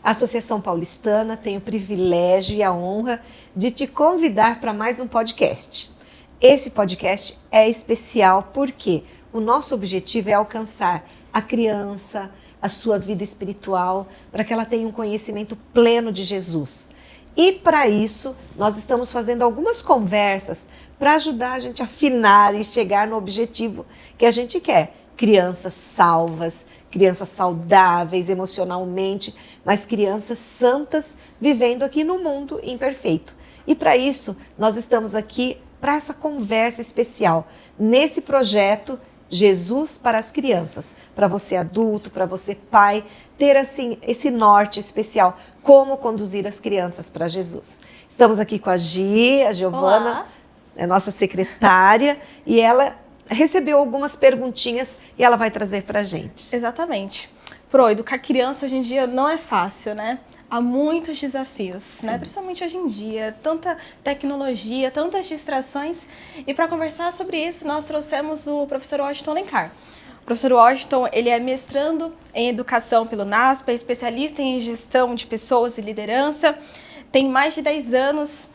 A Associação Paulistana tem o privilégio e a honra de te convidar para mais um podcast. Esse podcast é especial porque o nosso objetivo é alcançar a criança, a sua vida espiritual, para que ela tenha um conhecimento pleno de Jesus. E para isso, nós estamos fazendo algumas conversas para ajudar a gente a afinar e chegar no objetivo que a gente quer. Crianças salvas, crianças saudáveis emocionalmente, mas crianças santas vivendo aqui no mundo imperfeito. E para isso, nós estamos aqui para essa conversa especial, nesse projeto Jesus para as Crianças, para você adulto, para você pai, ter assim esse norte especial, como conduzir as crianças para Jesus. Estamos aqui com a Giovana, é nossa secretária, e ela recebeu algumas perguntinhas e ela vai trazer para a gente. Exatamente. Educar criança hoje em dia não é fácil, né? Há muitos desafios, né? Principalmente hoje em dia, tanta tecnologia, tantas distrações. E para conversar sobre isso, nós trouxemos o professor Washington Alencar. O professor Washington, ele é mestrando em educação pelo NASP, é especialista em gestão de pessoas e liderança, tem mais de 10 anos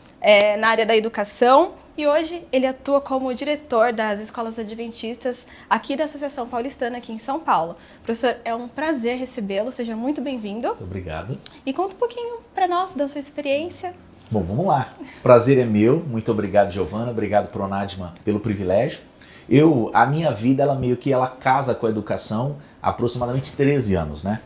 na área da educação e hoje ele atua como diretor das escolas adventistas aqui da Associação Paulistana, aqui em São Paulo. Professor, é um prazer recebê-lo, seja muito bem-vindo. Muito obrigado. E conta um pouquinho para nós da sua experiência. Bom, vamos lá. Prazer é meu, muito obrigado, Giovana, obrigado, Pronadma, pelo privilégio. A minha vida, ela casa com a educação há aproximadamente 13 anos, né?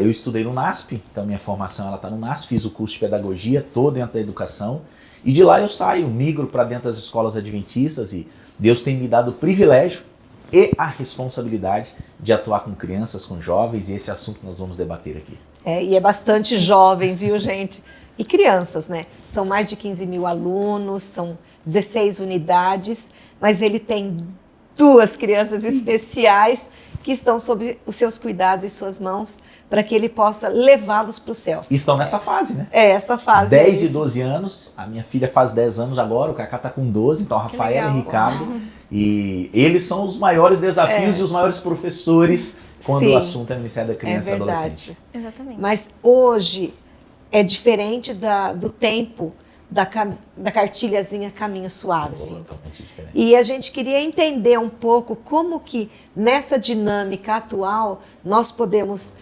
Eu estudei no NASP, então minha formação ela está no NASP, fiz o curso de pedagogia todo dentro da educação e de lá eu saio, migro para dentro das escolas adventistas e Deus tem me dado o privilégio e a responsabilidade de atuar com crianças, com jovens e esse assunto nós vamos debater aqui. E é bastante jovem, viu, gente? E crianças, né? São mais de 15 mil alunos, são 16 unidades, mas ele tem 2 crianças especiais que estão sob os seus cuidados e suas mãos para que ele possa levá-los para o céu. E estão nessa fase, né? Essa fase. 10 e 12 anos, a minha filha faz 10 anos agora, o Cacá está com 12, então a Rafaela e Ricardo. E eles são os maiores desafios e os maiores professores quando o assunto é no Ministério da Criança e Adolescente. Exatamente. Mas hoje é diferente do tempo da cartilhazinha Caminho Suave. Totalmente diferente. E a gente queria entender um pouco como que nessa dinâmica atual nós podemos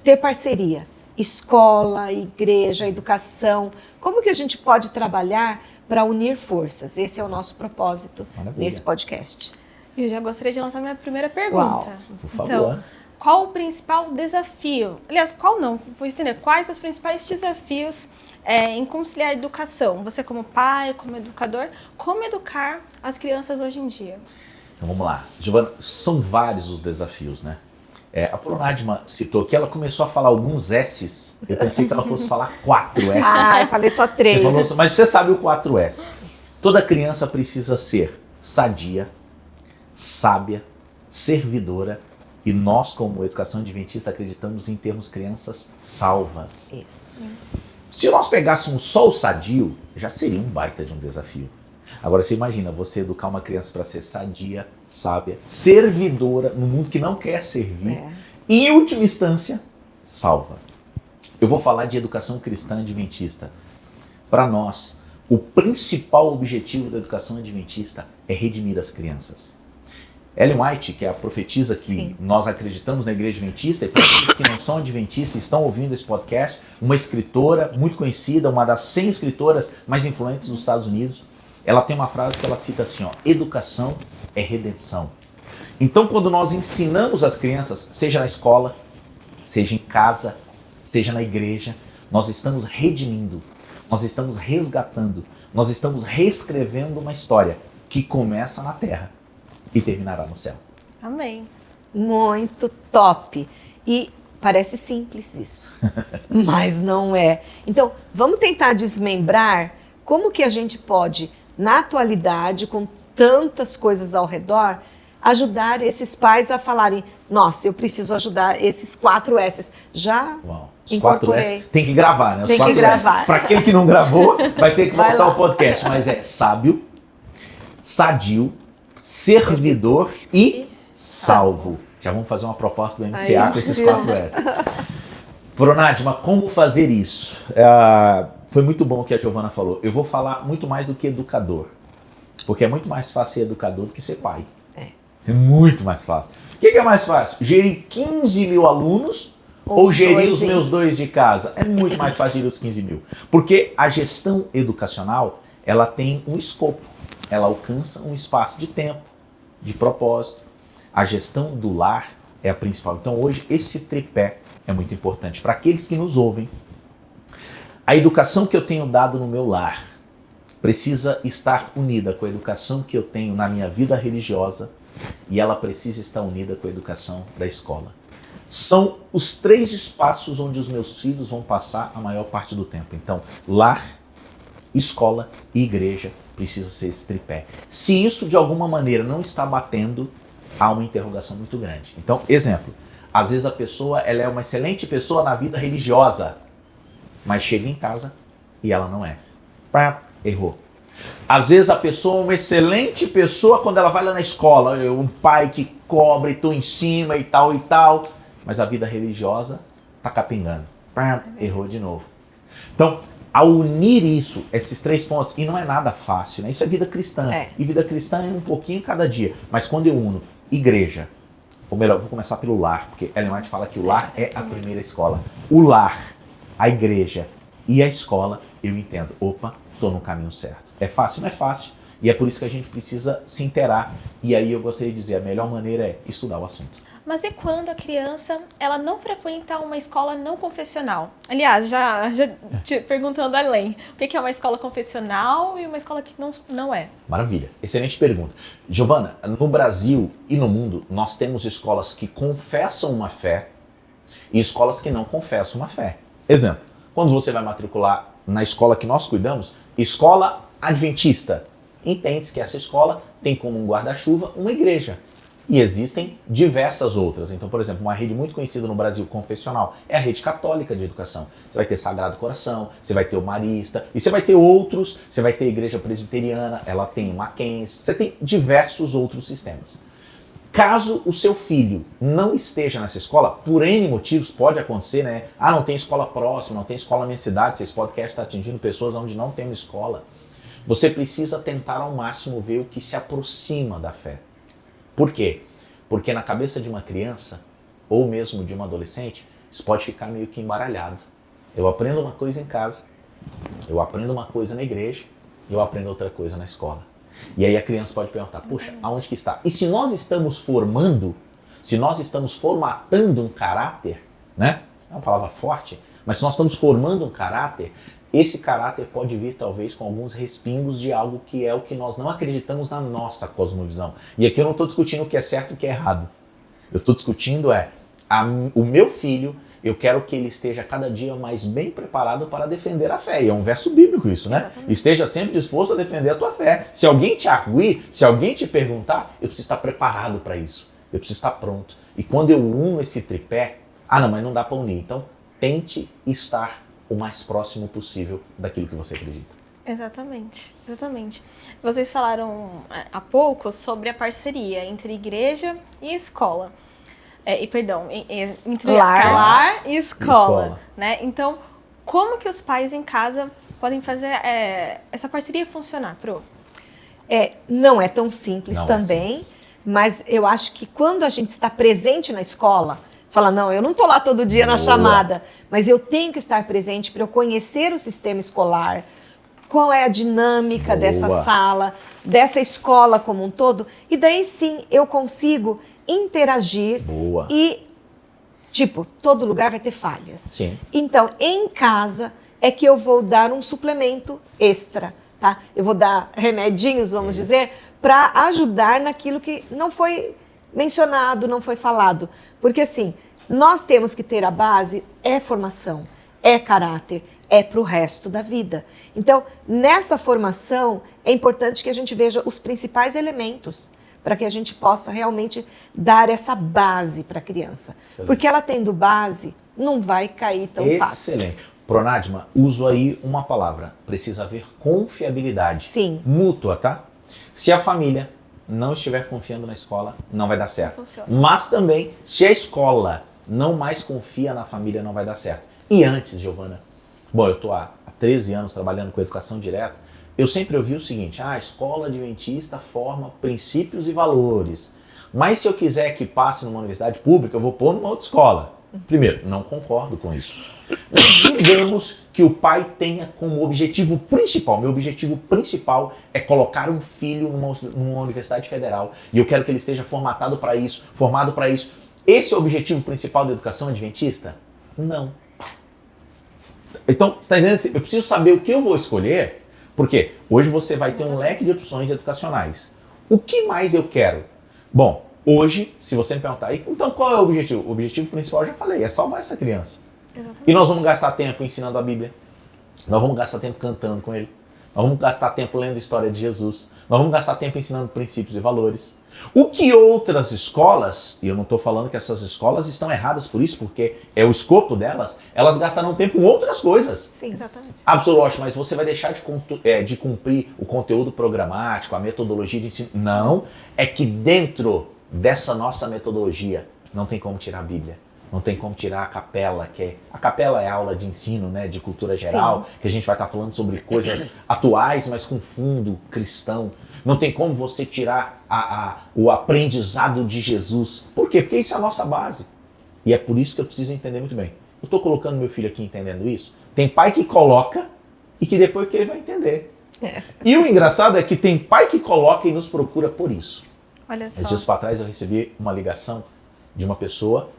ter parceria. Escola, igreja, educação. Como que a gente pode trabalhar para unir forças? Esse é o nosso propósito nesse podcast. Eu já gostaria de lançar minha primeira pergunta. Uau, por favor. Então, qual o principal desafio? Aliás, qual não? Vou entender. Quais os principais desafios em conciliar a educação? Você como pai, como educador, como educar as crianças hoje em dia? Então vamos lá. Giovana, são vários os desafios, né? A Pronadma citou que ela começou a falar alguns S's. Eu pensei que ela fosse falar 4 S's. Eu falei só 3. Mas você sabe o 4 S. Toda criança precisa ser sadia, sábia, servidora e nós, como educação adventista, acreditamos em termos crianças salvas. Isso. Se nós pegássemos só o sadio, já seria um baita de um desafio. Agora você imagina, você educar uma criança para ser sadia, sábia, servidora, no mundo que não quer servir, e em última instância, salva. Eu vou falar de educação cristã adventista. Para nós, o principal objetivo da educação adventista é redimir as crianças. Ellen White, que é a profetisa que nós acreditamos na igreja adventista, e para aqueles que não são adventistas e estão ouvindo esse podcast, uma escritora muito conhecida, uma das 100 escritoras mais influentes dos Estados Unidos, ela tem uma frase que ela cita assim, educação é redenção. Então, quando nós ensinamos as crianças, seja na escola, seja em casa, seja na igreja, nós estamos redimindo, nós estamos resgatando, nós estamos reescrevendo uma história que começa na terra e terminará no céu. Amém. Muito top. E parece simples isso, mas não é. Então, vamos tentar desmembrar como que a gente pode, na atualidade, com tantas coisas ao redor, ajudar esses pais a falarem, nossa, eu preciso ajudar esses 4 S's. Já incorporei. Tem que gravar, né? Tem que gravar. Para quem que não gravou, vai ter que voltar o podcast. Mas é sábio, sadio, servidor e salvo. Já vamos fazer uma proposta do MCA com esses 4 S. Pronadma, como fazer isso? Foi muito bom o que a Giovana falou. Eu vou falar muito mais do que educador. Porque é muito mais fácil ser educador do que ser pai. É muito mais fácil. O que é mais fácil? Gerir 15 mil alunos ou gerir os meus 2 de casa? É muito mais fácil gerir os 15 mil. Porque a gestão educacional, ela tem um escopo. Ela alcança um espaço de tempo, de propósito. A gestão do lar é a principal. Então hoje esse tripé é muito importante para aqueles que nos ouvem. A educação que eu tenho dado no meu lar precisa estar unida com a educação que eu tenho na minha vida religiosa e ela precisa estar unida com a educação da escola. São os 3 espaços onde os meus filhos vão passar a maior parte do tempo. Então, lar, escola e igreja precisam ser esse tripé. Se isso de alguma maneira não está batendo, há uma interrogação muito grande. Então, exemplo, às vezes a pessoa ela é uma excelente pessoa na vida religiosa, mas chega em casa e ela não é. Errou. Às vezes a pessoa é uma excelente pessoa quando ela vai lá na escola, um pai que cobra e tô em cima e tal, mas a vida religiosa tá capengando. Errou de novo. Então, ao unir isso, esses 3 pontos, e não é nada fácil, né? Isso é vida cristã. E vida cristã é um pouquinho cada dia. Mas quando eu uno igreja, ou melhor, vou começar pelo lar, porque Ellen White fala que o lar é a primeira escola. O lar, a igreja e a escola, eu entendo. Opa, estou no caminho certo. É fácil? Não é fácil. E é por isso que a gente precisa se inteirar. E aí eu gostaria de dizer, a melhor maneira é estudar o assunto. Mas e quando a criança ela não frequenta uma escola não confessional? Aliás, já te perguntando além, o que é uma escola confessional e uma escola que não é? Maravilha, excelente pergunta. Giovana, no Brasil e no mundo, nós temos escolas que confessam uma fé e escolas que não confessam uma fé. Exemplo, quando você vai matricular na escola que nós cuidamos, escola adventista, entende-se que essa escola tem como um guarda-chuva uma igreja. E existem diversas outras. Então, por exemplo, uma rede muito conhecida no Brasil confessional é a rede católica de educação. Você vai ter Sagrado Coração, você vai ter o Marista, e você vai ter outros, você vai ter a Igreja Presbiteriana, ela tem o Mackenzie, você tem diversos outros sistemas. Caso o seu filho não esteja nessa escola, por N motivos, pode acontecer, né? Não tem escola próxima, não tem escola na minha cidade, esse podcast está atingindo pessoas onde não tem uma escola. Você precisa tentar ao máximo ver o que se aproxima da fé. Por quê? Porque na cabeça de uma criança, ou mesmo de uma adolescente, isso pode ficar meio que embaralhado. Eu aprendo uma coisa em casa, eu aprendo uma coisa na igreja, e eu aprendo outra coisa na escola. E aí a criança pode perguntar, puxa, aonde que está? E se nós estamos formando, se nós estamos formatando um caráter, né? É uma palavra forte, mas se nós estamos formando um caráter, esse caráter pode vir talvez com alguns respingos de algo que é o que nós não acreditamos na nossa cosmovisão. E aqui eu não estou discutindo o que é certo e o que é errado. Eu estou discutindo o meu filho, eu quero que ele esteja cada dia mais bem preparado para defender a fé. E é um verso bíblico isso, né? Esteja sempre disposto a defender a tua fé. Se alguém te arguir, se alguém te perguntar, eu preciso estar preparado para isso. Eu preciso estar pronto. E quando eu uno esse tripé, não, mas não dá para unir. Então, tente estar o mais próximo possível daquilo que você acredita. Exatamente. Vocês falaram há pouco sobre a parceria entre igreja e escola. Entre lar e escola. Né? Então, como que os pais em casa podem fazer essa parceria funcionar, Pro? Não é tão simples também, mas eu acho que quando a gente está presente na escola, você fala, não, eu não estou lá todo dia na chamada, mas eu tenho que estar presente para eu conhecer o sistema escolar, qual é a dinâmica dessa sala, dessa escola como um todo, e daí sim eu consigo interagir e, todo lugar vai ter falhas. Sim. Então, em casa é que eu vou dar um suplemento extra, tá? Eu vou dar remedinhos, vamos dizer, para ajudar naquilo que não foi mencionado, não foi falado. Porque assim, nós temos que ter a base, formação, caráter, para o resto da vida. Então, nessa formação, é importante que a gente veja os principais elementos para que a gente possa realmente dar essa base para a criança. Excelente. Porque ela tendo base, não vai cair tão fácil. Excelente. Pronadma, uso aí uma palavra. Precisa haver confiabilidade. Sim. Mútua, tá? Se a família não estiver confiando na escola, não vai dar certo. Mas também, se a escola não mais confia na família, não vai dar certo. E antes, Giovana, bom, eu estou há 13 anos trabalhando com educação direta, eu sempre ouvi o seguinte, a escola adventista forma princípios e valores, mas se eu quiser que passe numa universidade pública, eu vou pôr numa outra escola. Primeiro, não concordo com isso. Nós digamos que o pai tenha como objetivo principal, meu objetivo principal é colocar um filho numa universidade federal e eu quero que ele esteja formado para isso. Esse é o objetivo principal da educação adventista? Não. Então, você está entendendo? Eu preciso saber o que eu vou escolher, porque hoje você vai ter um leque de opções educacionais. O que mais eu quero? Bom, hoje, se você me perguntar, então qual é o objetivo? O objetivo principal, eu já falei, é salvar essa criança. Exatamente. E nós vamos gastar tempo ensinando a Bíblia, nós vamos gastar tempo cantando com ele, nós vamos gastar tempo lendo a história de Jesus, nós vamos gastar tempo ensinando princípios e valores. O que outras escolas, e eu não estou falando que essas escolas estão erradas por isso, porque é o escopo delas, elas gastarão tempo com outras coisas. Sim, exatamente. Absolutamente, mas você vai deixar de cumprir o conteúdo programático, a metodologia de ensino. Não, é que dentro dessa nossa metodologia não tem como tirar a Bíblia. Não tem como tirar a capela, a capela é aula de ensino, né, de cultura geral, sim, que a gente vai estar falando sobre coisas atuais, mas com fundo cristão. Não tem como você tirar o aprendizado de Jesus. Por quê? Porque isso é a nossa base. E é por isso que eu preciso entender muito bem. Eu estou colocando meu filho aqui entendendo isso. Tem pai que coloca e que depois que ele vai entender. E o engraçado é que tem pai que coloca e nos procura por isso. Olha só. Esses dias para trás eu recebi uma ligação de uma pessoa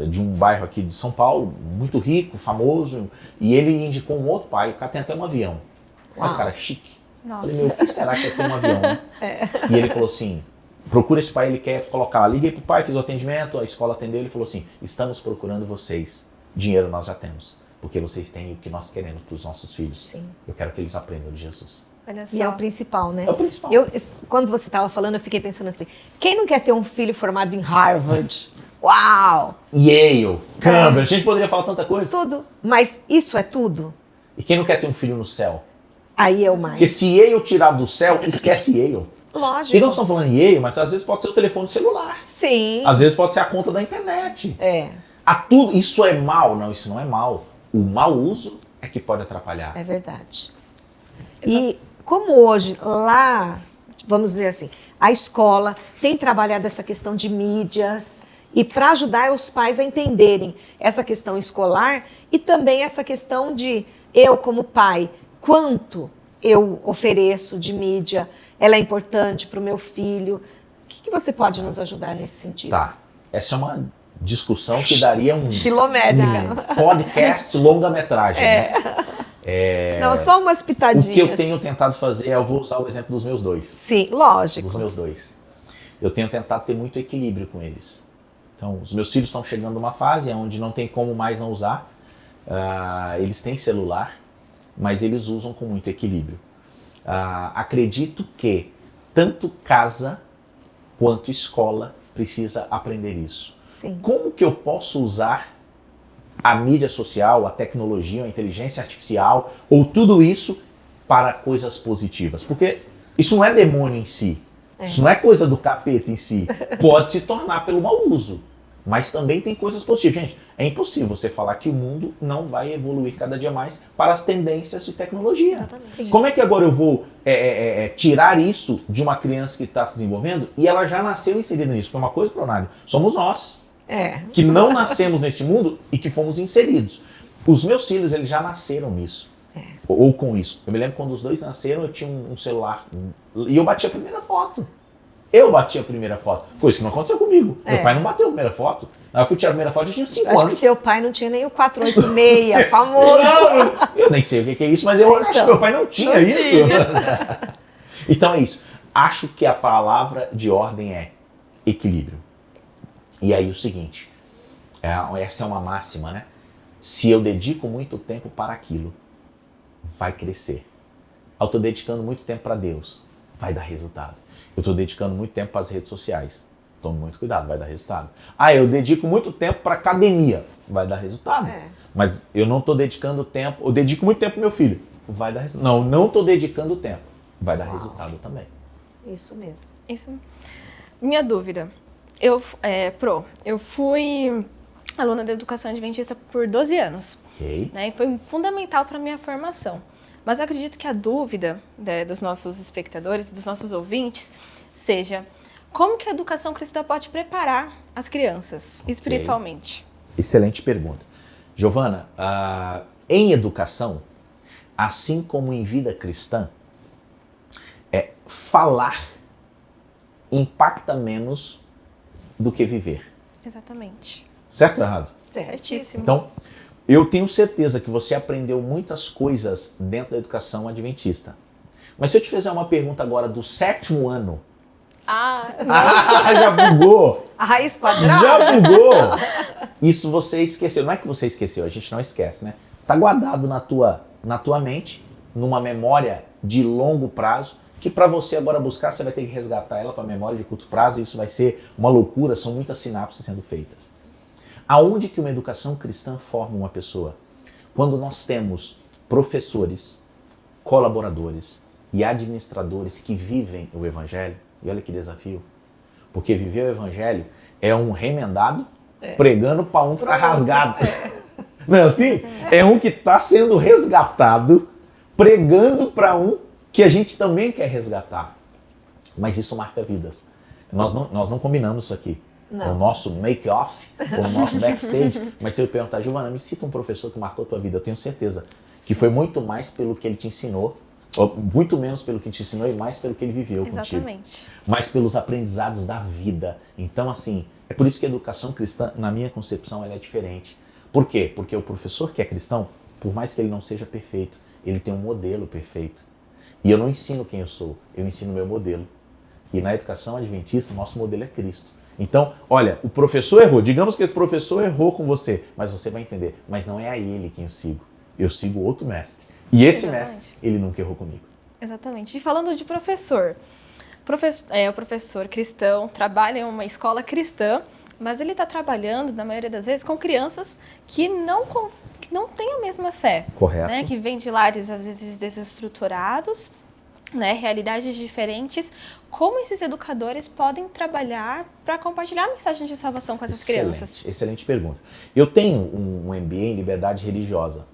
de um bairro aqui de São Paulo, muito rico, famoso, e ele indicou um outro pai, o cara tem até um avião. Olha o cara chique. Nossa. Falei, meu, o que será que é ter um avião? Né? E ele falou assim, procura esse pai, ele quer colocar lá. Liguei pro pai, fiz o atendimento, a escola atendeu, ele falou assim, estamos procurando vocês, dinheiro nós já temos, porque vocês têm o que nós queremos para os nossos filhos. Sim. Eu quero que eles aprendam de Jesus. Olha só. E é o principal, né? É o principal. Quando você estava falando, eu fiquei pensando assim, quem não quer ter um filho formado em Harvard? Uau! Yale, Cambridge, a gente poderia falar tanta coisa. Tudo. Mas isso é tudo? E quem não quer ter um filho no céu? Aí é o mais. Porque se Yale tirar do céu, esquece Yale. Lógico. E não estamos falando em Yale, mas às vezes pode ser o telefone celular. Sim. Às vezes pode ser a conta da internet. Isso é mal? Não, isso não é mal. O mau uso é que pode atrapalhar. É verdade. E como hoje lá, vamos dizer assim, a escola tem trabalhado essa questão de mídias e para ajudar os pais a entenderem essa questão escolar e também essa questão de eu como pai, quanto eu ofereço de mídia, ela é importante para o meu filho. O que você pode nos ajudar nesse sentido? Tá. Essa é uma discussão que daria um podcast longa-metragem. Né? Não, só umas pitadinhas. O que eu tenho tentado fazer eu vou usar o exemplo dos meus dois. Sim, lógico. Dos meus dois. Eu tenho tentado ter muito equilíbrio com eles. Então, os meus filhos estão chegando numa fase onde não tem como mais não usar. Eles têm celular, mas eles usam com muito equilíbrio. Acredito que tanto casa quanto escola precisa aprender isso. Sim. Como que eu posso usar a mídia social, a tecnologia, a inteligência artificial, ou tudo isso para coisas positivas? Porque isso não é demônio em si. Isso não é coisa do capeta em si. Pode se tornar pelo mau uso. Mas também tem coisas positivas. Gente, é impossível você falar que o mundo não vai evoluir cada dia mais para as tendências de tecnologia. Sim. Como é que agora eu vou tirar isso de uma criança que está se desenvolvendo e ela já nasceu inserida nisso? Porque uma coisa, Pronário, somos nós. Que não nascemos nesse mundo e que fomos inseridos. Os meus filhos, eles já nasceram nisso. Ou com isso. Eu me lembro quando os dois nasceram, eu tinha um celular e eu bati a primeira foto. Coisa que não aconteceu comigo. Meu pai não bateu a primeira foto. Aí eu fui tirar a primeira foto, eu tinha 5 anos. Acho que seu pai não tinha nem o 486, famoso. Não, eu nem sei o que é isso, mas eu acho que meu pai não tinha isso. Então é isso. Acho que a palavra de ordem é equilíbrio. E aí o seguinte, essa é uma máxima, né? Se eu dedico muito tempo para aquilo, vai crescer. Eu estou dedicando muito tempo para Deus, vai dar resultado. Eu estou dedicando muito tempo para as redes sociais, tome muito cuidado, vai dar resultado. Eu dedico muito tempo para academia, vai dar resultado. Mas eu não estou dedicando tempo, eu dedico muito tempo para meu filho, vai dar resultado. Não estou dedicando tempo, vai dar resultado também. Isso mesmo. Isso. Minha dúvida. Eu fui aluna da educação adventista por 12 anos. Ok. né? E foi fundamental para a minha formação. Mas eu acredito que a dúvida, né, dos nossos espectadores, dos nossos ouvintes, seja como que a educação cristã pode preparar as crianças espiritualmente? Excelente pergunta. Giovana, em educação, assim como em vida cristã, falar impacta menos do que viver. Exatamente. Certo ou errado? Certíssimo. Então, eu tenho certeza que você aprendeu muitas coisas dentro da educação adventista. Mas se eu te fizer uma pergunta agora do 7º ano... já bugou! A raiz quadrada? Já bugou! Isso você esqueceu. Não é que você esqueceu, a gente não esquece, né? Tá guardado na tua mente, numa memória de longo prazo, que para você agora buscar, você vai ter que resgatar ela para a memória de curto prazo, e isso vai ser uma loucura, são muitas sinapses sendo feitas. Aonde que uma educação cristã forma uma pessoa? Quando nós temos professores, colaboradores e administradores que vivem o Evangelho, e olha que desafio, porque viver o Evangelho é um remendado pregando para um que está rasgado. Não é assim? É um que está sendo resgatado, pregando para um que a gente também quer resgatar. Mas isso marca vidas. Nós não combinamos isso aqui. Com o nosso make-off, com o nosso backstage. Mas se eu perguntar, Giovana, me cita um professor que marcou a tua vida, eu tenho certeza que foi muito mais pelo que ele te ensinou, ou muito menos pelo que te ensinou e mais pelo que ele viveu contigo. Exatamente. Mais pelos aprendizados da vida. Então, assim, é por isso que a educação cristã, na minha concepção, ela é diferente. Por quê? Porque o professor que é cristão, por mais que ele não seja perfeito, ele tem um modelo perfeito. E eu não ensino quem eu sou, eu ensino meu modelo. E na educação adventista, nosso modelo é Cristo. Então, olha, o professor errou. Digamos que esse professor errou com você, mas você vai entender. Mas não é a ele quem eu sigo. Eu sigo outro mestre. E esse mestre, ele nunca errou comigo. Exatamente. E falando de professor, o professor cristão trabalha em uma escola cristã, mas ele está trabalhando, na maioria das vezes, com crianças que não têm a mesma fé. Correto. Né? Que vêm de lares, às vezes, desestruturados, né? Realidades diferentes. Como esses educadores podem trabalhar para compartilhar a mensagem de salvação com essas crianças? Excelente pergunta. Eu tenho um MBA em liberdade religiosa.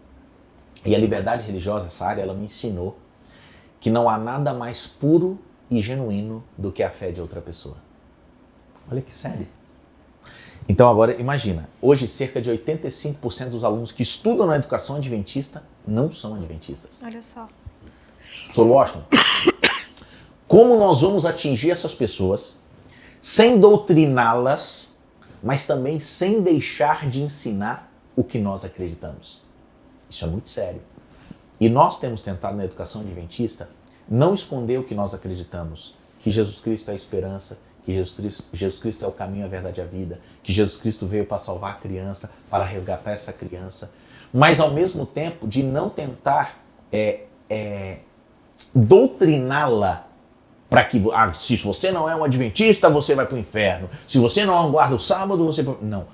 E a liberdade religiosa, essa área, ela me ensinou que não há nada mais puro e genuíno do que a fé de outra pessoa. Olha que sério. Então agora imagina, hoje cerca de 85% dos alunos que estudam na educação adventista não são adventistas. Olha só. Sr. Washington, como nós vamos atingir essas pessoas sem doutriná-las, mas também sem deixar de ensinar o que nós acreditamos? Isso é muito sério. E nós temos tentado na educação adventista não esconder o que nós acreditamos. Que Jesus Cristo é a esperança, que Jesus Cristo é o caminho, a verdade e a vida, que Jesus Cristo veio para salvar a criança, para resgatar essa criança. Mas ao mesmo tempo de não tentar doutriná-la para que, se você não é um adventista, você vai para o inferno. Se você não guarda o sábado, você...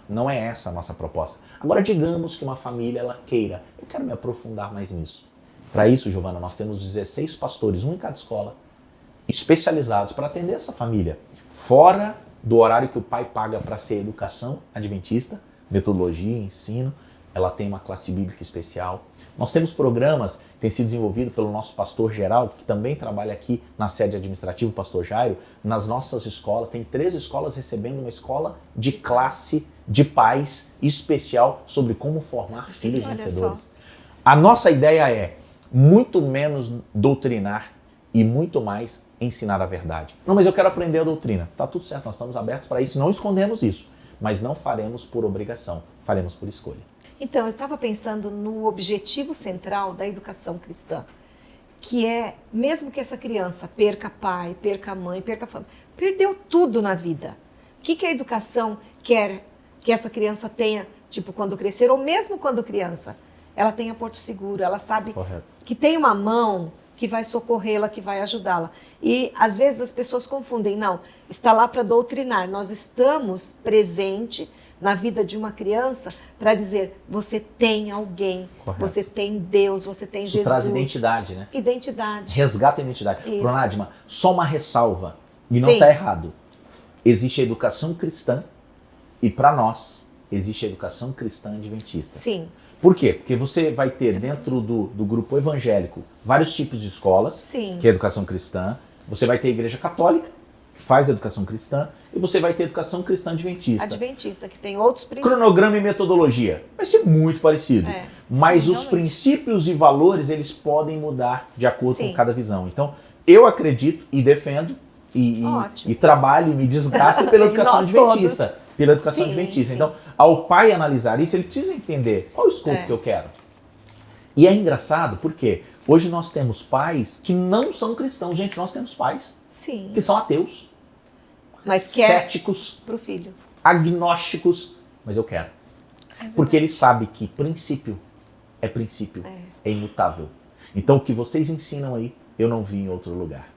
Não é essa a nossa proposta. Agora, digamos que uma família ela queira. Eu quero me aprofundar mais nisso. Para isso, Giovana, nós temos 16 pastores, um em cada escola, especializados para atender essa família. Fora do horário que o pai paga para ser educação adventista, metodologia, ensino, ela tem uma classe bíblica especial. Nós temos programas que têm sido desenvolvidos pelo nosso pastor Geraldo, que também trabalha aqui na sede administrativa, o pastor Jairo, nas nossas escolas. Tem 3 escolas recebendo uma escola de classe de pais especial sobre como formar filhos vencedores. A nossa ideia é muito menos doutrinar e muito mais ensinar a verdade. Não, mas eu quero aprender a doutrina. Tá tudo certo, nós estamos abertos para isso, não escondemos isso, mas não faremos por obrigação, faremos por escolha. Então, eu estava pensando no objetivo central da educação cristã, que é, mesmo que essa criança perca pai, perca mãe, perca família, perdeu tudo na vida. O que a educação quer que essa criança tenha, tipo, quando crescer, ou mesmo quando criança, ela tenha porto seguro, ela sabe que tem uma mão que vai socorrê-la, que vai ajudá-la. E, às vezes, as pessoas confundem. Não, está lá para doutrinar. Nós estamos presente na vida de uma criança para dizer, você tem alguém, você tem Deus, você tem Jesus. Traz identidade, né? Identidade. Resgata a identidade. Pronadma, só uma ressalva, e não está errado. Existe a educação cristã e para nós existe a educação cristã adventista. Sim. Por quê? Porque você vai ter dentro do grupo evangélico vários tipos de escolas, Sim. que é a educação cristã. Você vai ter a igreja católica, que faz a educação cristã, e você vai ter a educação cristã adventista. Adventista, que tem outros princípios. Cronograma e metodologia vai ser muito parecido, mas sim, os princípios e valores eles podem mudar de acordo Sim. com cada visão. Então, eu acredito e defendo e trabalho e me desgasto pela educação nós adventista. todos. Pela educação Sim, adventista. sim. Então, ao pai analisar isso, ele precisa entender qual é o escopo que eu quero. E é engraçado porque hoje nós temos pais que não são cristãos. Gente, nós temos pais Sim. que são ateus, Mas quer céticos, pro filho. agnósticos, mas eu quero. Porque ele sabe que princípio é princípio, é imutável. Então o que vocês ensinam aí, eu não vi em outro lugar.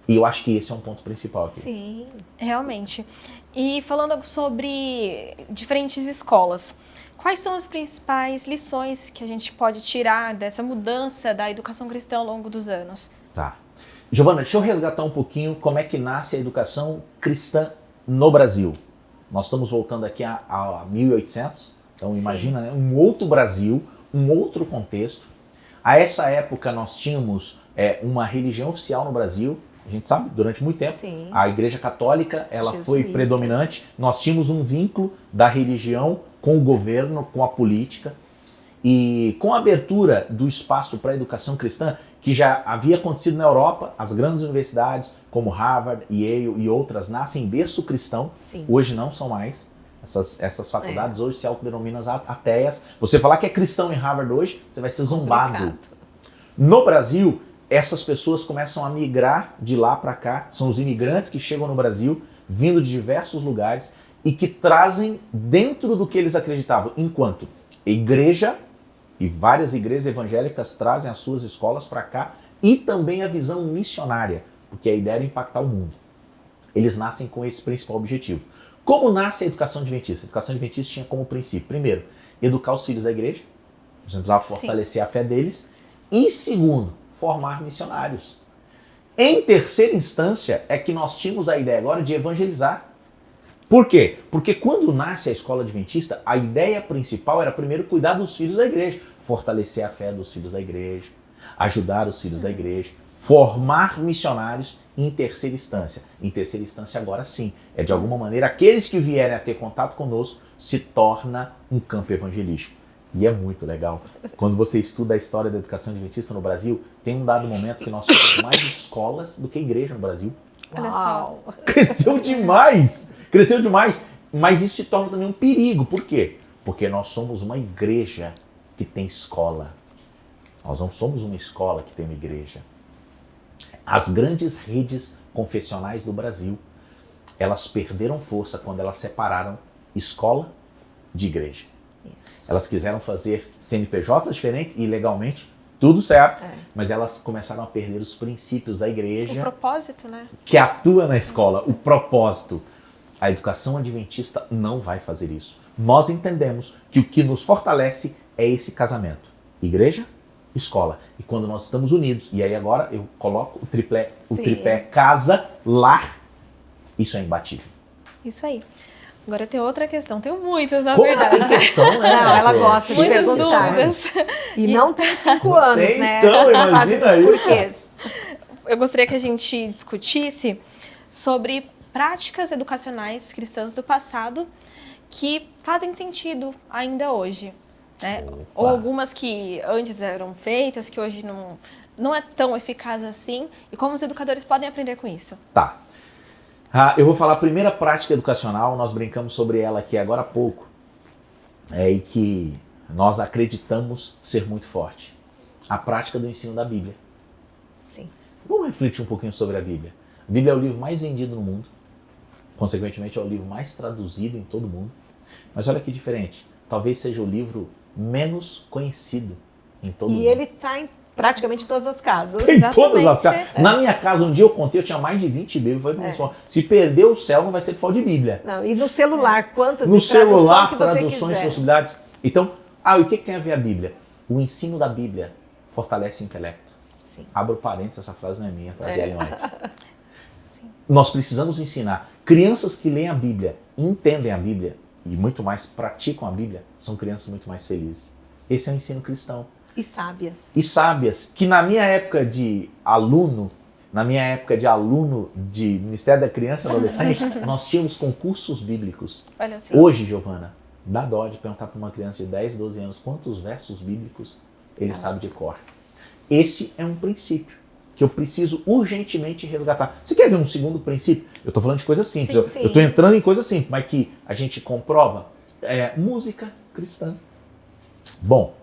E eu acho que esse é um ponto principal aqui. Sim. Realmente. E falando sobre diferentes escolas, quais são as principais lições que a gente pode tirar dessa mudança da educação cristã ao longo dos anos? Tá. Giovana, deixa eu resgatar um pouquinho como é que nasce a educação cristã no Brasil. Nós estamos voltando aqui a 1800, então imagina, né? Um outro Brasil, um outro contexto. A essa época nós tínhamos uma religião oficial no Brasil, a gente sabe, durante muito tempo. Sim. A Igreja Católica ela foi Jesuítas. predominante. Nós tínhamos um vínculo da religião com o governo, com a política. E com a abertura do espaço para a educação cristã, que já havia acontecido na Europa, as grandes universidades como Harvard, Yale e outras nascem em berço cristão. Sim. Hoje não são mais. Essas faculdades hoje se autodenominam ateias. Você falar que é cristão em Harvard hoje, você vai ser zombado. Complicado. No Brasil, essas pessoas começam a migrar de lá para cá. São os imigrantes que chegam no Brasil, vindo de diversos lugares e que trazem dentro do que eles acreditavam, enquanto igreja e várias igrejas evangélicas trazem as suas escolas para cá e também a visão missionária, porque a ideia era impactar o mundo. Eles nascem com esse principal objetivo. Como nasce a educação adventista? A educação adventista tinha como princípio, primeiro, educar os filhos da igreja, a gente precisava fortalecer a fé deles, e segundo, formar missionários. Em terceira instância, é que nós tínhamos a ideia agora de evangelizar. Por quê? Porque quando nasce a escola adventista, a ideia principal era primeiro cuidar dos filhos da igreja, fortalecer a fé dos filhos da igreja, ajudar os filhos da igreja, formar missionários em terceira instância. Em terceira instância agora sim, é de alguma maneira aqueles que vierem a ter contato conosco se torna um campo evangelístico. E é muito legal. Quando você estuda a história da educação adventista no Brasil, tem um dado momento que nós temos mais escolas do que igreja no Brasil. Olha só. Cresceu demais! Cresceu demais! Mas isso se torna também um perigo. Por quê? Porque nós somos uma igreja que tem escola. Nós não somos uma escola que tem uma igreja. As grandes redes confessionais do Brasil, elas perderam força quando elas separaram escola de igreja. Isso. Elas quiseram fazer CNPJs diferentes e legalmente, tudo certo, mas elas começaram a perder os princípios da igreja O propósito, né? que atua na escola, o propósito. A educação adventista não vai fazer isso. Nós entendemos que o que nos fortalece é esse casamento. Igreja, escola. E quando nós estamos unidos, e aí agora eu coloco o tripé casa, lar, isso é imbatível. Isso aí. Agora tem outra questão, tenho muitas, na Como verdade. tem questão, né? Não, ela gosta de Muitas perguntar. dúvidas. E não tem 5 anos, tem, né? então, Na fase imagina dos isso. porquês. Eu gostaria que a gente discutisse sobre práticas educacionais cristãs do passado que fazem sentido ainda hoje, né? Ou algumas que antes eram feitas, que hoje não é tão eficaz assim, e como os educadores podem aprender com isso. Tá. Eu vou falar a primeira prática educacional, nós brincamos sobre ela aqui agora há pouco, e que nós acreditamos ser muito forte. A prática do ensino da Bíblia. Sim. Vamos refletir um pouquinho sobre a Bíblia. A Bíblia é o livro mais vendido no mundo, consequentemente é o livro mais traduzido em todo o mundo. Mas olha que diferente, talvez seja o livro menos conhecido em todo o mundo. E ele está em praticamente todas as casas. Em todas as Exatamente. casas. Na minha casa, um dia eu contei, eu tinha mais de 20 Bíblias. Falei pro meu pessoal, se perder o céu, não vai ser por falta de Bíblia. Não, e no celular, quantas No e tradução celular, que você traduções, quiser. possibilidades. Então, e o que tem a ver a Bíblia? O ensino da Bíblia fortalece o intelecto. Sim. Abro parênteses, essa frase não é minha, a frase é Ellen White. Nós precisamos ensinar. Crianças que leem a Bíblia, entendem a Bíblia e muito mais praticam a Bíblia, são crianças muito mais felizes. Esse é o ensino cristão. E sábias. E sábias, que na minha época de aluno de Ministério da Criança e Adolescente, nós tínhamos concursos bíblicos. Olha assim. Hoje, Giovana, dá dó de perguntar para uma criança de 10, 12 anos quantos versos bíblicos ele sabe de cor. Esse é um princípio que eu preciso urgentemente resgatar. Você quer ver um segundo princípio? Eu estou falando de coisa simples. Sim, sim. Eu estou entrando em coisa simples, mas que a gente comprova. Música cristã. Bom,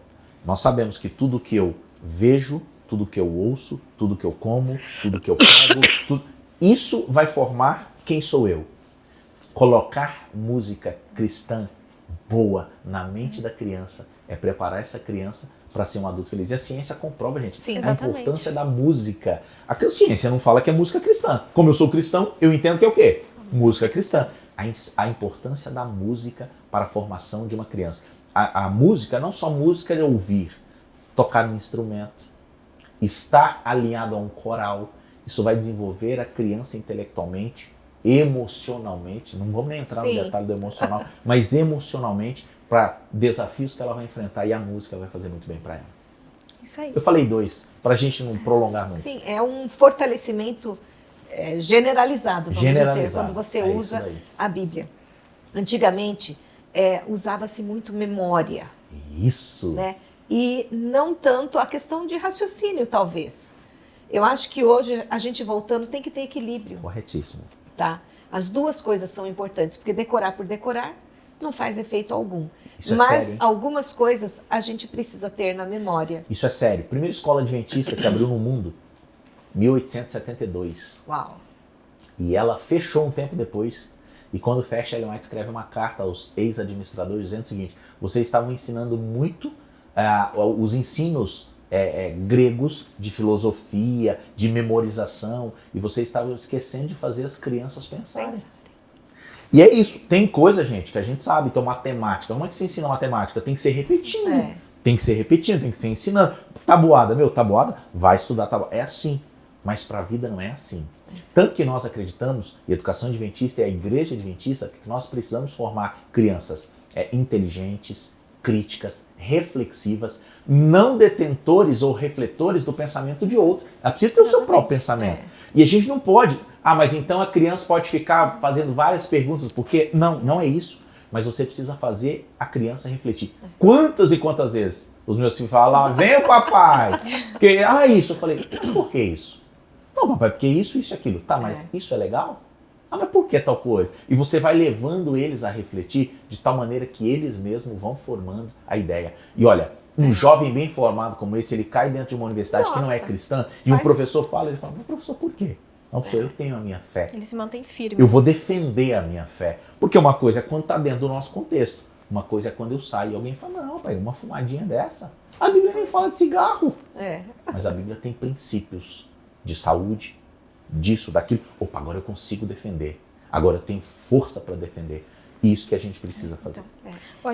nós sabemos que tudo que eu vejo, tudo que eu ouço, tudo que eu como, tudo que eu pago, isso vai formar quem sou eu. Colocar música cristã boa na mente da criança é preparar essa criança para ser um adulto feliz. E a ciência comprova, gente, Sim, a exatamente. importância da música. A ciência não fala que é música cristã. Como eu sou cristão, eu entendo que é o quê? Música cristã. A importância da música para a formação de uma criança. A música, não só música de ouvir, tocar um instrumento, estar alinhado a um coral, isso vai desenvolver a criança intelectualmente, emocionalmente, não vamos nem entrar no detalhe do emocional, mas emocionalmente, para desafios que ela vai enfrentar, e a música vai fazer muito bem para ela. Isso aí. Eu falei 2, para a gente não prolongar muito. Sim, é um fortalecimento generalizado, vamos dizer, quando você usa a Bíblia. Antigamente, usava-se muito memória. Isso. Né? E não tanto a questão de raciocínio, talvez. Eu acho que hoje, a gente voltando, tem que ter equilíbrio. Corretíssimo. Tá? As duas coisas são importantes, porque decorar por decorar não faz efeito algum. Isso Mas é sério, hein? algumas coisas a gente precisa ter na memória. Isso é sério. Primeira escola adventista que abriu no mundo, 1872. Uau! E ela fechou um tempo depois. E quando fecha, Ellen White escreve uma carta aos ex-administradores dizendo o seguinte: vocês estavam ensinando muito os ensinos gregos de filosofia, de memorização, e vocês estavam esquecendo de fazer as crianças pensarem. E é isso. Tem coisa, gente, que a gente sabe. Então, matemática. Como é que se ensina matemática? Tem que ser repetindo. Tem que ser repetindo, tem que ser ensinando. Tabuada, tabuada, vai estudar tabuada. É assim. Mas para a vida não é assim. Tanto que nós acreditamos, e a educação adventista e a igreja adventista, que nós precisamos formar crianças inteligentes, críticas, reflexivas, não detentores ou refletores do pensamento de outro. Ela precisa ter o seu próprio pensamento. E a gente não pode... mas então a criança pode ficar fazendo várias perguntas, porque... Não é isso. Mas você precisa fazer a criança refletir. Quantas e quantas vezes os meus filhos falam, vem o papai, porque, isso. Eu falei, mas por que isso? Não, papai, porque isso e aquilo. Tá, mas isso é legal? Mas por que tal coisa? E você vai levando eles a refletir de tal maneira que eles mesmos vão formando a ideia. E olha, um jovem bem formado como esse, ele cai dentro de uma universidade que não é cristã, e um professor fala, ele fala, mas professor, por quê? Não, professor, eu tenho a minha fé. Ele se mantém firme. Eu vou defender a minha fé. Porque uma coisa é quando está dentro do nosso contexto. Uma coisa é quando eu saio e alguém fala, não, pai, uma fumadinha dessa. A Bíblia nem fala de cigarro. Mas a Bíblia tem princípios de saúde, disso, daquilo. Opa, agora eu consigo defender. Agora eu tenho força para defender. Isso que a gente precisa fazer.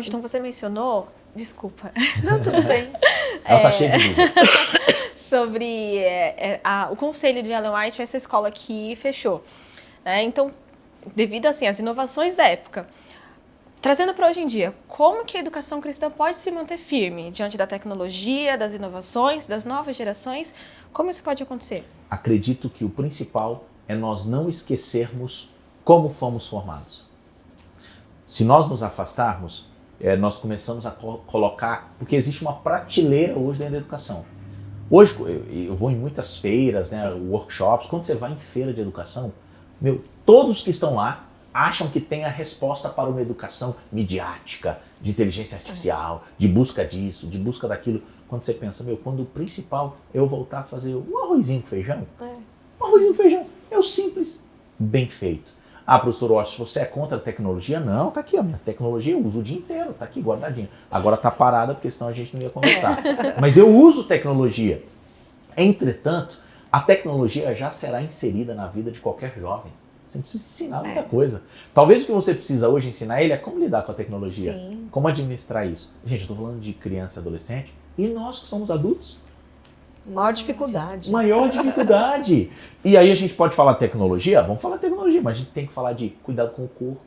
Então você mencionou... Desculpa. Não, tudo bem. Ela está cheia de dúvidas. Sobre o conselho de Ellen White, essa escola que fechou. Então, devido assim, às inovações da época, trazendo para hoje em dia, como que a educação cristã pode se manter firme diante da tecnologia, das inovações, das novas gerações? Como isso pode acontecer? Acredito que o principal é nós não esquecermos como fomos formados. Se nós nos afastarmos, nós começamos a colocar... Porque existe uma prateleira hoje dentro da educação. Hoje, eu vou em muitas feiras, workshops. Quando você vai em feira de educação, todos que estão lá acham que tem a resposta para uma educação midiática, de inteligência artificial, de busca disso, de busca daquilo. Quando você pensa, quando o principal é eu voltar a fazer um arrozinho com feijão. Um arrozinho com feijão. É o simples, bem feito. Professor Osh, você é contra a tecnologia? Não, tá aqui, a minha tecnologia eu uso o dia inteiro, tá aqui guardadinha. Agora tá parada, porque senão a gente não ia conversar. Mas eu uso tecnologia. Entretanto, a tecnologia já será inserida na vida de qualquer jovem. Você não precisa ensinar muita coisa. Talvez o que você precisa hoje ensinar ele é como lidar com a tecnologia. Sim. Como administrar isso. Gente, eu tô falando de criança e adolescente, e nós que somos adultos. Maior dificuldade. Maior dificuldade. E aí a gente pode falar tecnologia? Vamos falar tecnologia, mas a gente tem que falar de cuidado com o corpo,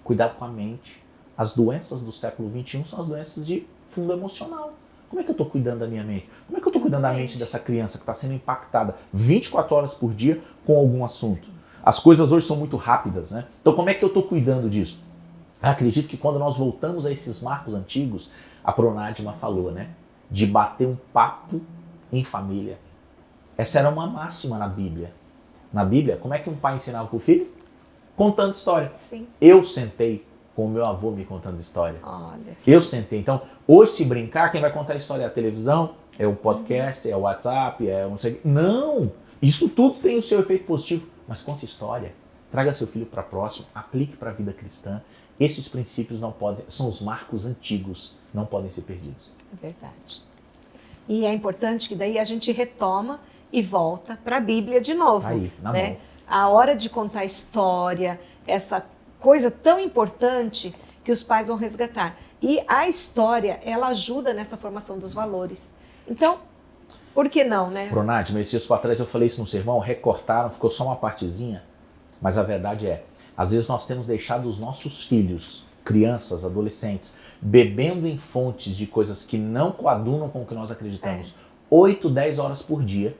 cuidado com a mente. As doenças do século XXI são as doenças de fundo emocional. Como é que eu estou cuidando da minha mente? Como é que eu estou cuidando da mente dessa criança que está sendo impactada 24 horas por dia com algum assunto? Sim. As coisas hoje são muito rápidas, né? Então como é que eu estou cuidando disso? Acredito que quando nós voltamos a esses marcos antigos, a Pronadima falou, né? De bater um papo em família. Essa era uma máxima na Bíblia. Na Bíblia, como é que um pai ensinava para o filho? Contando história. Sim. Eu sentei com o meu avô me contando história. Olha. Eu sentei. Então, hoje se brincar, quem vai contar a história é a televisão, é o podcast, é o WhatsApp, é não sei o quê. Não! Isso tudo tem o seu efeito positivo. Mas conte história. Traga seu filho para próximo, aplique para a vida cristã. Esses princípios não podem, são os marcos antigos, não podem ser perdidos. É verdade. E é importante que daí a gente retoma e volta para a Bíblia de novo. Aí, na né? mão. A hora de contar história, essa coisa tão importante que os pais vão resgatar. E a história, ela ajuda nessa formação dos valores. Então, por que não, né? Pronadima, esses dias para trás eu falei isso no sermão, recortaram, ficou só uma partezinha, mas a verdade é, às vezes nós temos deixado os nossos filhos, crianças, adolescentes, bebendo em fontes de coisas que não coadunam com o que nós acreditamos, 8, 10 horas por dia,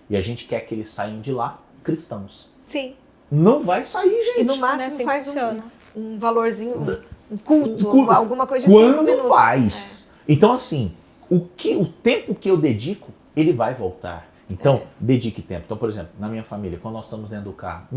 e a gente quer que eles saiam de lá cristãos. Sim. Não vai sair, gente. E no máximo assim faz um valorzinho, um culto, alguma coisa de Quando 5 minutos. faz. Então, assim, o tempo que eu dedico, ele vai voltar. Então, dedique tempo. Então, por exemplo, na minha família, quando nós estamos dentro do carro,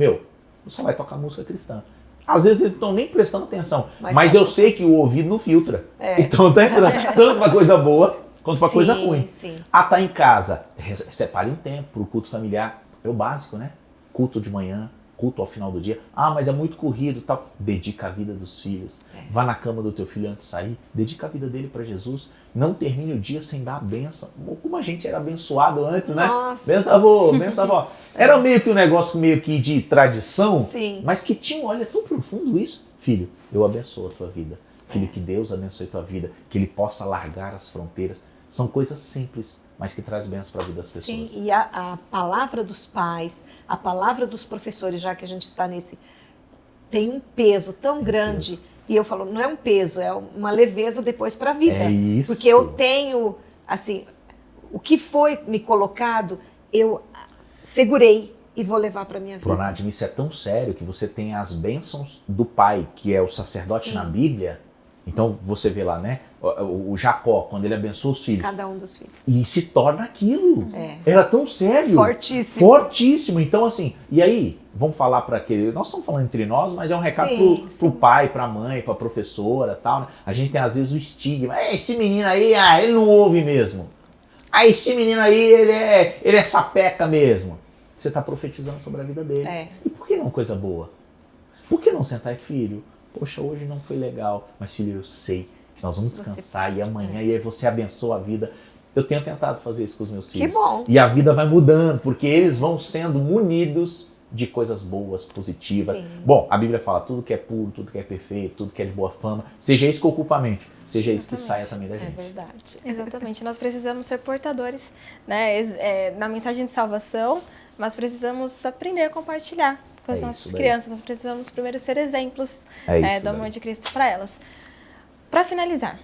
só vai tocar música cristã. Às vezes eles não estão nem prestando atenção, mas eu sei que o ouvido não filtra. Então tá entrando tanto pra coisa boa quanto pra coisa ruim. Sim. Tá em casa, separe um tempo pro culto familiar. É o básico, né? Culto de manhã, culto ao final do dia. Mas é muito corrido e tal. Dedica a vida dos filhos. Vá na cama do teu filho antes de sair. Dedica a vida dele para Jesus. Não termine o dia sem dar a bênção. Como a gente era abençoado antes, né? Nossa. Benção avô, benção avó. Era meio que um negócio meio que de tradição, Sim. mas que tinha, olha, tão profundo isso. Filho, eu abençoo a tua vida. Filho, que Deus abençoe a tua vida. Que Ele possa largar as fronteiras. São coisas simples, mas que traz bênçãos para a vida das pessoas. Sim, e a palavra dos pais, a palavra dos professores, já que a gente está nesse, tem um peso tão grande. Peso. E eu falo, não é um peso, é uma leveza depois para a vida. É isso. Porque eu tenho, assim, o que foi me colocado, eu segurei e vou levar para a minha vida. Pronadima, isso é tão sério que você tem as bênçãos do pai, que é o sacerdote na Bíblia. Então você vê lá, né? O Jacó, quando ele abençoa os filhos. Cada um dos filhos. E se torna aquilo. Era tão sério. Fortíssimo. Fortíssimo. Então, assim, e aí, vamos falar para aquele. Nós estamos falando entre nós, mas é um recado pro pai, pra mãe, pra professora e tal, né? A gente tem às vezes o estigma. Esse menino aí, ele não ouve mesmo. Esse menino aí, ele é sapeca mesmo. Você está profetizando sobre a vida dele. E por que não coisa boa? Por que não sentar e filho? Poxa, hoje não foi legal, mas filho, eu sei que nós vamos descansar e amanhã, e aí você abençoa a vida. Eu tenho tentado fazer isso com os meus filhos. Que bom. E a vida vai mudando, porque eles vão sendo munidos de coisas boas, positivas. Sim. Bom, a Bíblia fala tudo que é puro, tudo que é perfeito, tudo que é de boa fama, seja isso que ocupa a mente, seja isso que saia também da gente. É verdade. Exatamente, nós precisamos ser portadores, né, na mensagem de salvação, mas precisamos aprender a compartilhar com as nossas crianças. Nós precisamos primeiro ser exemplos do amor de Cristo para elas. Para finalizar,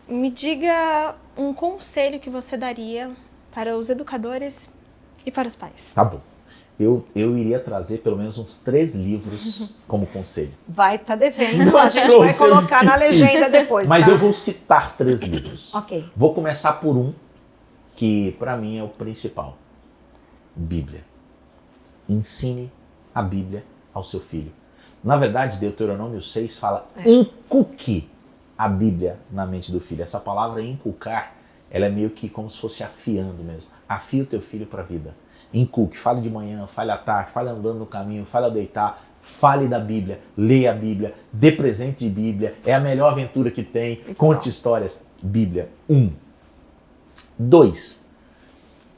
me diga um conselho que você daria para os educadores e para os pais. Tá bom. Eu iria trazer pelo menos uns 3 livros como conselho. Vai estar devendo, a gente vai colocar na legenda depois. Mas tá? eu vou citar 3 livros. Ok. Vou começar por um que para mim é o principal. Bíblia. Ensine a Bíblia ao seu filho. Na verdade, Deuteronômio 6 fala inculque a Bíblia na mente do filho. Essa palavra inculcar, ela é meio que como se fosse afiando mesmo. Afia o teu filho para a vida. Inculque, fale de manhã, fale à tarde, fale andando no caminho, fale ao deitar, fale da Bíblia, leia a Bíblia, dê presente de Bíblia, é a melhor aventura que tem, conte histórias. Bíblia. 1. 2.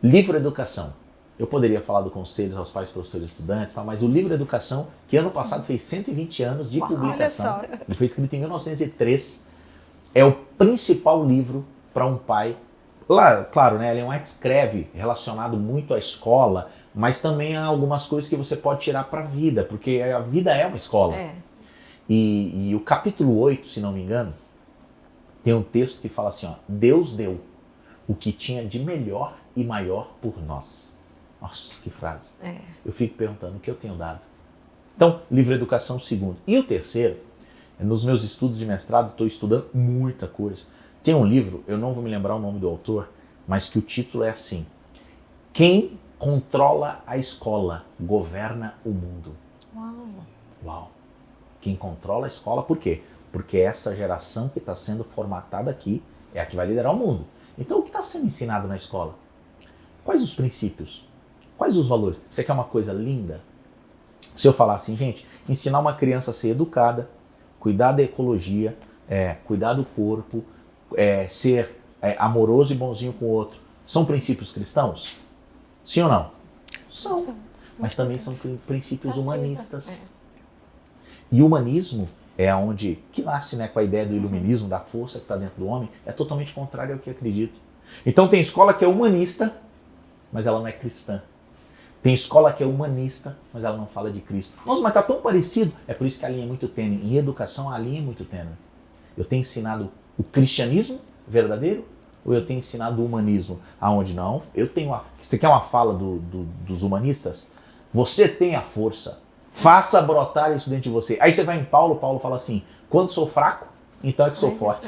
Livro Educação. Eu poderia falar do Conselhos aos Pais, Professores e Estudantes, mas o livro Educação, que ano passado fez 120 anos de publicação, ele foi escrito em 1903, é o principal livro para um pai. Lá, claro, né, Ellen White escreve relacionado muito à escola, mas também há algumas coisas que você pode tirar para a vida, porque a vida é uma escola. E o capítulo 8, se não me engano, Tem um texto que fala assim, ó, Deus deu o que tinha de melhor e maior por nós. Nossa, que frase. Eu fico perguntando o que eu tenho dado. Então, livre educação, segundo. E o terceiro, nos meus estudos de mestrado, estou estudando muita coisa. Tem um livro, eu não vou me lembrar o nome do autor, mas que o título é assim: Quem controla a escola governa o mundo. Uau! Quem controla a escola, por quê? Porque essa geração que está sendo formatada aqui é a que vai liderar o mundo. Então, o que está sendo ensinado na escola? Quais os princípios? Quais os valores? Você quer uma coisa linda? Se eu falar assim, gente, ensinar uma criança a ser educada, cuidar da ecologia, cuidar do corpo, ser amoroso e bonzinho com o outro, são princípios cristãos? Sim ou não? São. Mas também são princípios humanistas. E o humanismo é onde, que nasce, né, com a ideia do iluminismo, da força que está dentro do homem, é totalmente contrário ao que acredito. Então tem escola que é humanista, mas ela não é cristã. Tem escola que é humanista, mas ela não fala de Cristo. Nossa, mas está tão parecido. É por isso que a linha é muito tênue. Em educação, a linha é muito tênue. Eu tenho ensinado o cristianismo verdadeiro ou eu tenho ensinado o humanismo? Aonde não? Eu tenho Você quer uma fala dos humanistas? Você tem a força. Faça brotar isso dentro de você. Aí você vai em Paulo fala assim, quando sou fraco, então é que sou forte.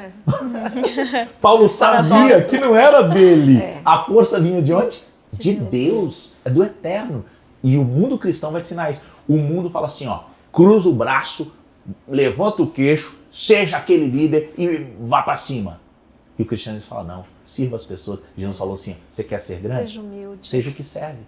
Paulo sabia que não era dele. A força vinha de onde? De Deus, é do eterno. E o mundo cristão vai te ensinar isso. O mundo fala assim, ó, cruza o braço, levanta o queixo, seja aquele líder e vá para cima. E o cristianismo fala, não, sirva as pessoas. Jesus falou assim, você quer ser grande? Seja humilde. Seja o que serve.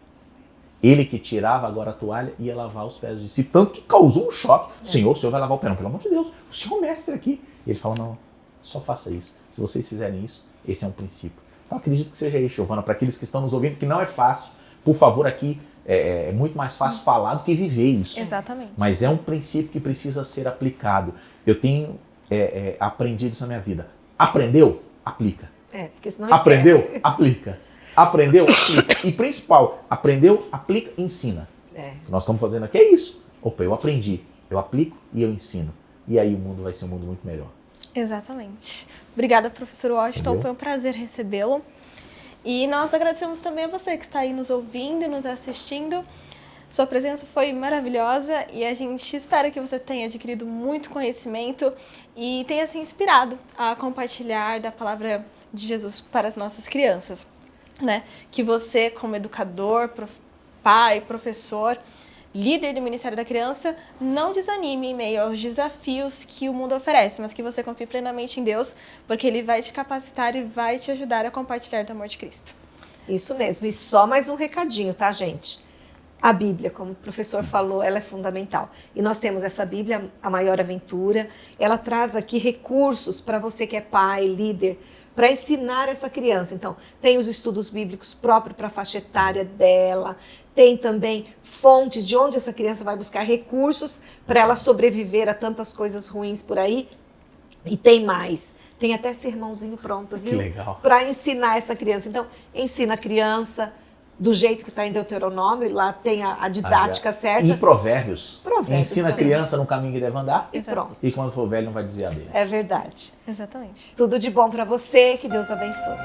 Ele que tirava agora a toalha ia lavar os pés dos discípulos, tanto que causou um choque. Senhor, o senhor vai lavar o pé? Não, pelo amor de Deus, o senhor é o mestre aqui. E ele fala, não, só faça isso. Se vocês fizerem isso, esse é um princípio. Então acredito que seja isso, Giovana, para aqueles que estão nos ouvindo, que não é fácil. Por favor, aqui é muito mais fácil falar do que viver isso. Exatamente. Mas é um princípio que precisa ser aplicado. Eu tenho aprendido isso na minha vida. Aprendeu? Aplica. Porque senão aprendeu? Esquece. Aplica. Aprendeu? Aplica. E principal, aprendeu? Aplica, ensina. O que nós estamos fazendo aqui é isso. Opa, eu aprendi, eu aplico e eu ensino. E aí o mundo vai ser um mundo muito melhor. Exatamente. Obrigada, professor Washington. Entendeu? Foi um prazer recebê-lo. E nós agradecemos também a você que está aí nos ouvindo e nos assistindo. Sua presença foi maravilhosa e a gente espera que você tenha adquirido muito conhecimento e tenha se inspirado a compartilhar da palavra de Jesus para as nossas crianças, né? Que você, como educador, pai, professor, líder do Ministério da Criança, não desanime em meio aos desafios que o mundo oferece, mas que você confie plenamente em Deus, porque Ele vai te capacitar e vai te ajudar a compartilhar do amor de Cristo. Isso mesmo. E só mais um recadinho, tá, gente? A Bíblia, como o professor falou, ela é fundamental. E nós temos essa Bíblia, A Maior Aventura. Ela traz aqui recursos para você que é pai, líder, para ensinar essa criança. Então, tem os estudos bíblicos próprios para a faixa etária dela, tem também fontes de onde essa criança vai buscar recursos para ela sobreviver a tantas coisas ruins por aí. E tem mais, tem até sermãozinho pronto, viu? Que legal. Para ensinar essa criança. Então, ensina a criança do jeito que está em Deuteronômio, lá tem a didática certa. E provérbios. Ensina também. A criança no caminho que deve andar. E pronto. E quando for velho não vai desviar dele. É verdade. Exatamente. Tudo de bom para você, que Deus abençoe.